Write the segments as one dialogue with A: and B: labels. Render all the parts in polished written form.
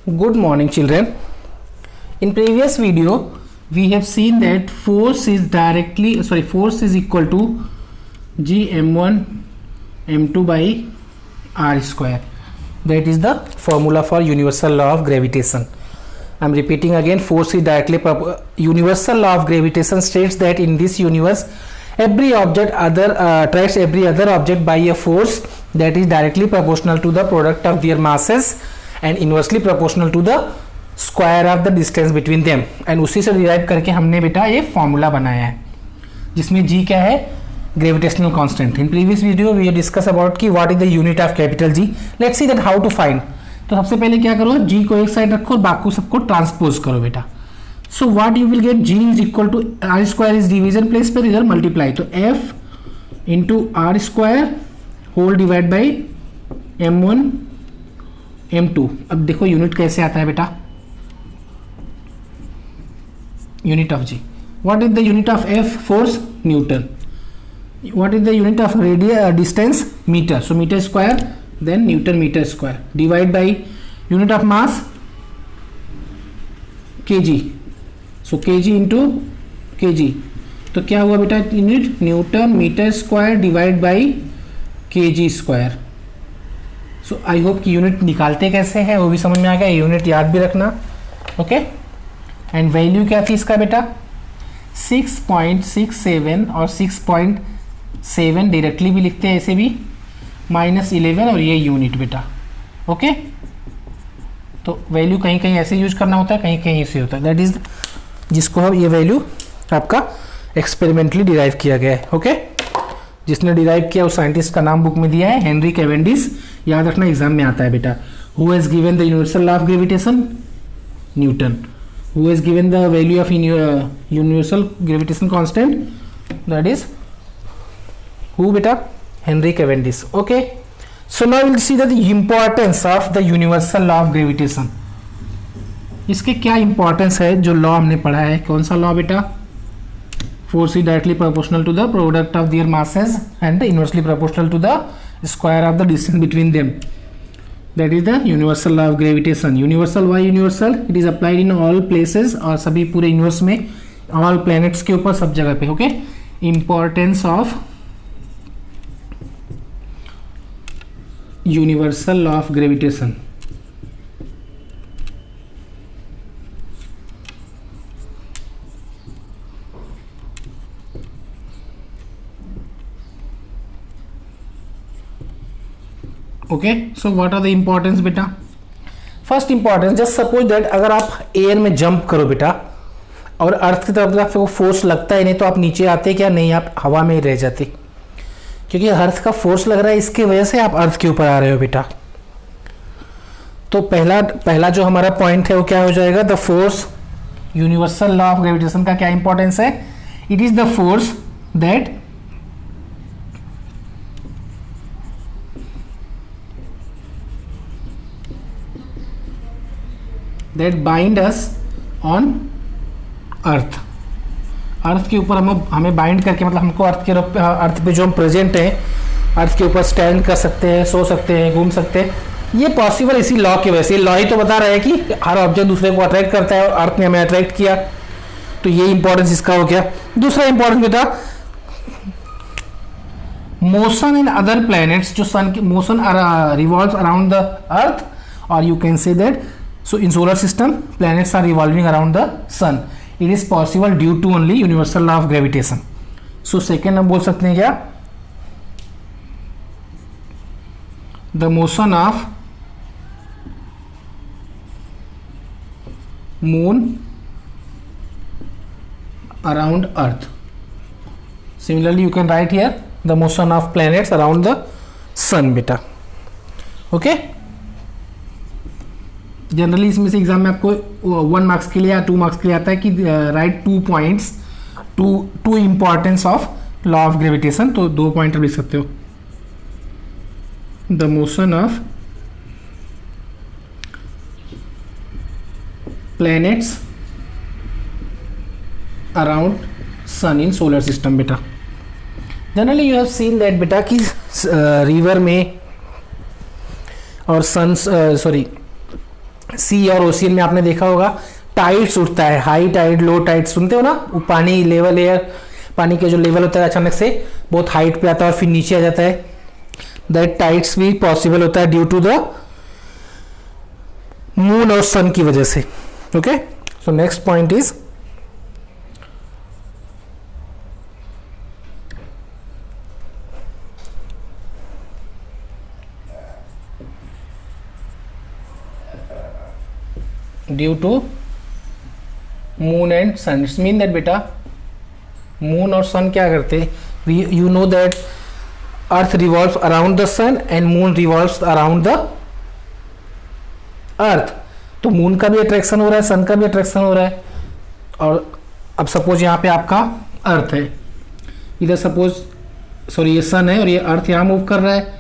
A: Good morning, children. In previous video we have seen that force is equal to Gm1 m2 by r square. That is the formula for universal law of gravitation. I am repeating again, force is directly universal law of gravitation states that in this universe every object attracts every other object by a force that is directly proportional to the product of their masses and inversely proportional to the square of the distance between them. And उसी से derive करके हमने बेटा ये formula बनाया है जिसमें g क्या है, gravitational constant. In previous video we discuss about कि what is the unit of capital g. Let's see that how to find. तो सबसे पहले क्या करो, g को एक साइड रखो और बाकी सबको ट्रांसपोज करो बेटा. So what you will get, g is equal to r square is division place पर इधर मल्टीप्लाई, तो f into R square whole divide by m1 m2. अब देखो यूनिट कैसे आता है बेटा, unit of g. What is the unit of f, force newton. What is the unit of radius, distance metre, so metre square then newton metre square divide by unit of mass kg, so kg into kg. तो क्या हुआ बेटा unit, newton metre square divide by kg square. So I hope कि unit निकालते कैसे हैं वो भी समझ में आ गया, यूनिट याद भी रखना. ओके, एंड वैल्यू क्या थी इसका बेटा, 6.67 और 6.7 डायरेक्टली भी लिखते हैं ऐसे भी, -11 और ये यूनिट बेटा. ओके, तो वैल्यू कहीं कहीं ऐसे यूज करना होता है, कहीं कहीं ऐसे होता है. दैट इज जिसको हम, ये वैल्यू आपका एक्सपेरिमेंटली डिराइव किया गया है. ओके, जिसने डिराइव किया उस साइंटिस्ट का नाम बुक में दिया है, हेनरी कैवेंडिश. याद रखना, एग्जाम में आता है बेटा. Who has given the universal law of gravitation, Newton. Who has given the value of universal gravitation constant, that is who बेटा, Henry Cavendish. Okay, so now will see the importance of the universal law of gravitation. इसके क्या importance है जो law हमने पढ़ा है. कौन सा लॉ बेटा, force is directly proportional to the product of their masses and inversely proportional to the square of the distance between them. That is the universal law of gravitation. Universal, why universal? It is applied in all places, और सभी पूरे universe में, all planets के ऊपर, सब जगह पे. Okay, importance of universal law of gravitation. Okay, so what are the importance बेटा. First importance, just suppose that अगर आप एयर में जंप करो बेटा और अर्थ की तरफ आपको फोर्स लगता है नहीं, तो आप नीचे आते क्या, नहीं, आप हवा में ही रह जाते. क्योंकि अर्थ का फोर्स लग रहा है, इसकी वजह से आप अर्थ के ऊपर आ रहे हो बेटा. तो पहला जो हमारा पॉइंट है वो क्या हो जाएगा, the force. Universal law of gravitation का क्या इंपॉर्टेंस है, it is the force that bind us on earth. Earth के ऊपर हमें बाइंड करके, मतलब हमको अर्थ पे जो हम प्रेजेंट हैं, अर्थ के ऊपर स्टैंड कर सकते हैं, सो सकते हैं, घूम सकते हैं. ये पॉसिबल इसी लॉ की वजह से. लॉ ही तो बता रहा है कि हर ऑब्जेक्ट दूसरे को अट्रैक्ट करता है और अर्थ ने हमें अट्रैक्ट किया. तो ये इंपॉर्टेंस इसका हो गया. दूसरा इंपॉर्टेंस बेटा, मोशन इन अदर प्लैनेट्स, जो सन की motion revolves around the earth, और you can say that so in solar system planets are revolving around the sun. It is possible due to only universal law of gravitation. So second हम बोल सकते हैं क्या, the motion of moon around earth. Similarly you can write here the motion of planets around the sun beta. Okay, generally इसमें से exam में आपको 1 marks के लिए या 2 मार्क्स के लिए आता है कि write 2 points to importance of law of gravitation. तो 2 पॉइंट लिख सकते हो, the motion of planets around sun in solar system बेटा. Generally you have seen that बेटा कि रिवर में और सी और ओशियन में आपने देखा होगा टाइड्स उठता है, हाई टाइड लो टाइड सुनते हो ना, वो पानी लेवल एयर पानी के जो लेवल होता है अचानक से बहुत हाइट पे आता है और फिर नीचे आ जाता है, दैट टाइड्स भी पॉसिबल होता है ड्यू टू द मून और सन की वजह से। Okay, so next point is due to moon and sun. It's mean that बेटा मून और सन क्या करते हैं, you know that earth revolves around the sun and moon revolves around the earth. तो मून का भी अट्रैक्शन हो रहा है, सन का भी अट्रैक्शन हो रहा है। और अब सपोज यहाँ पे आपका अर्थ है, इधर सपोज सॉरी ये सन है और ये अर्थ यहाँ मूव कर रहा है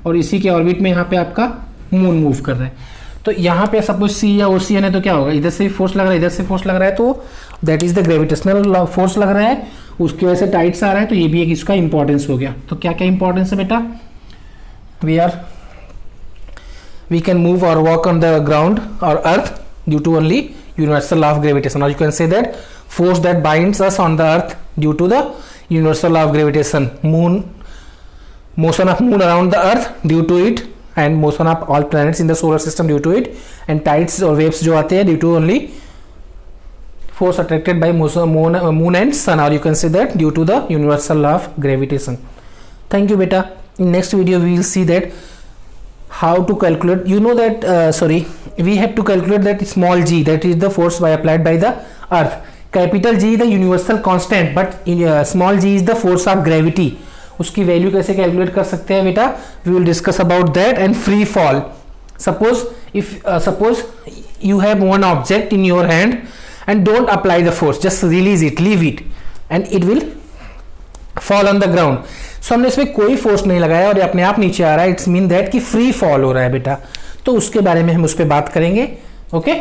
A: और इसी के ऑर्बिट में यहाँ पे आपका मून मूव कर रहा है। तो यहाँ पे सपोज सी या ओशियन है तो क्या होगा, इधर से फोर्स लग रहा है इधर से फोर्स लग रहा है, तो that is the gravitational force लग रहा है, उसकी वजह से टाइड्स आ रहा है। तो ये भी एक इसका इंपॉर्टेंस हो गया। तो क्या क्या इंपॉर्टेंस है बेटा, we can move or walk on the ground or earth due to only universal law of gravitation, or you can say that force that binds us on the earth due to the universal law of gravitation, motion of moon around the earth due to it, and motion of all planets in the solar system due to it, and tides or waves जो आते हैं due to only force attracted by moon and sun, or you can say that due to the universal law of gravitation. Thank you beta. In next video we will see that how to calculate, you know that we have to calculate that small g, that is the force applied by the earth. Capital G is the universal constant, but small g is the force of gravity. उसकी value कैसे calculate कर सकते हैं बेटा, we will discuss about that. And free fall, suppose you have one object in your hand and don't apply the force, just release it, leave it, and it will fall on the ground. सो हमने इसमें कोई force नहीं लगाया और ये अपने आप नीचे आ रहा है, इट्स मीन दैट कि फ्री फॉल हो रहा है बेटा। तो उसके बारे में हम उस पर बात करेंगे। ओके,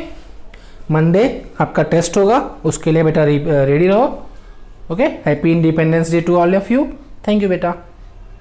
A: मंडे आपका टेस्ट होगा, उसके लिए बेटा रेडी रहो। Okay, happy Independence Day to all of you. Thank you बेटा।